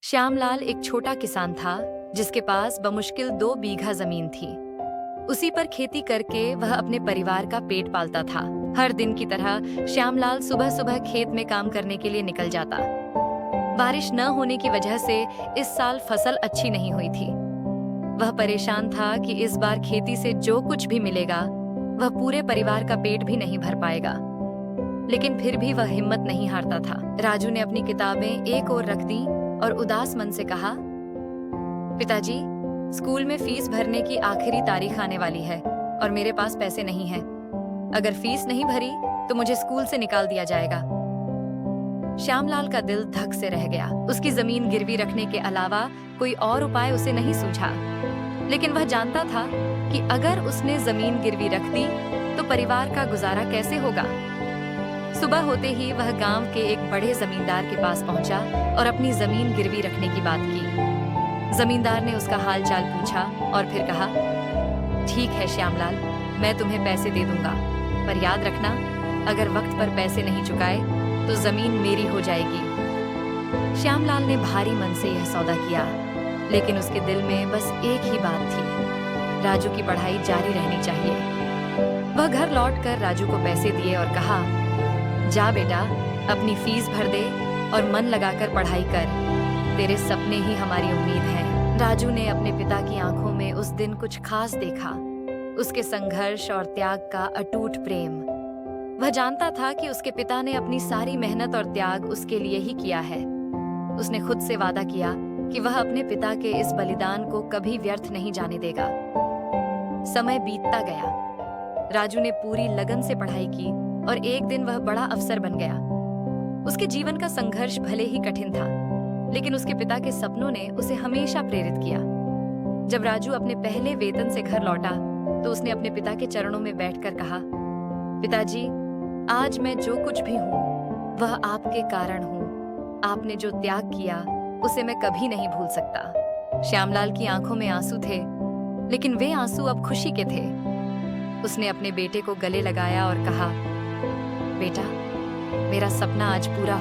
श्यामलाल एक छोटा किसान था जिसके पास बमुश्किल 2 बीघा जमीन थी। उसी पर खेती करके वह अपने परिवार का पेट पालता था। हर दिन की तरह श्यामलाल सुबह सुबह खेत में काम करने के लिए निकल जाता। बारिश न होने की वजह से इस साल फसल अच्छी नहीं हुई थी। वह परेशान था कि इस बार खेती से जो कुछ भी मिलेगा वह पूरे परिवार का पेट भी नहीं भर पाएगा। लेकिन फिर भी वह हिम्मत नहीं हारता था। राजू ने अपनी किताबें एक ओर रख दी और उदास मन से कहा, पिताजी, स्कूल में फीस भरने की आखिरी तारीख आने वाली है और मेरे पास पैसे नहीं हैं। अगर फीस नहीं भरी तो मुझे स्कूल से निकाल दिया जाएगा। श्यामलाल का दिल धक से रह गया। उसकी जमीन गिरवी रखने के अलावा कोई और उपाय उसे नहीं सूझा। लेकिन वह जानता था कि अगर उसने जमीन गिरवी रख दी तो परिवार का गुजारा कैसे होगा। सुबह होते ही वह गांव के एक बड़े जमींदार के पास पहुंचा और अपनी जमीन गिरवी रखने की बात की। जमींदार ने उसका हाल चाल पूछा और फिर कहा, ठीक है श्यामलाल, मैं तुम्हें पैसे दे दूंगा, पर याद रखना, अगर वक्त पर पैसे नहीं चुकाए तो जमीन मेरी हो जाएगी। श्यामलाल ने भारी मन से यह सौदा किया, लेकिन उसके दिल में बस एक ही बात थी, राजू की पढ़ाई जारी रहनी चाहिए। वह घर लौटकर राजू को पैसे दिए और कहा, जा बेटा, अपनी फीस भर दे और मन लगाकर पढ़ाई कर, तेरे सपने ही हमारी उम्मीद है। राजू ने अपने पिता की आंखों में उस दिन कुछ खास देखा, उसके संघर्ष और त्याग का अटूट प्रेम। वह जानता था कि उसके पिता ने अपनी सारी मेहनत और त्याग उसके लिए ही किया है। उसने खुद से वादा किया कि वह अपने पिता के इस बलिदान को कभी व्यर्थ नहीं जाने देगा। समय बीतता गया। राजू ने पूरी लगन से पढ़ाई की और एक दिन वह बड़ा अफसर बन गया। उसके जीवन का संघर्ष भले ही कठिन था, लेकिन उसके पिता के सपनों ने उसे हमेशा प्रेरित किया। जब राजू अपने पहले वेतन से घर लौटा तो उसने अपने पिता के चरणों में बैठकर कहा, पिताजी, आज मैं जो कुछ भी हूँ वह आपके कारण हूँ। आपने जो त्याग किया उसे मैं कभी नहीं भूल सकता। श्यामलाल की आंखों में आंसू थे, लेकिन वे आंसू अब खुशी के थे। उसने अपने बेटे को गले लगाया और कहा, बेटा, मेरा सपना आज पूरा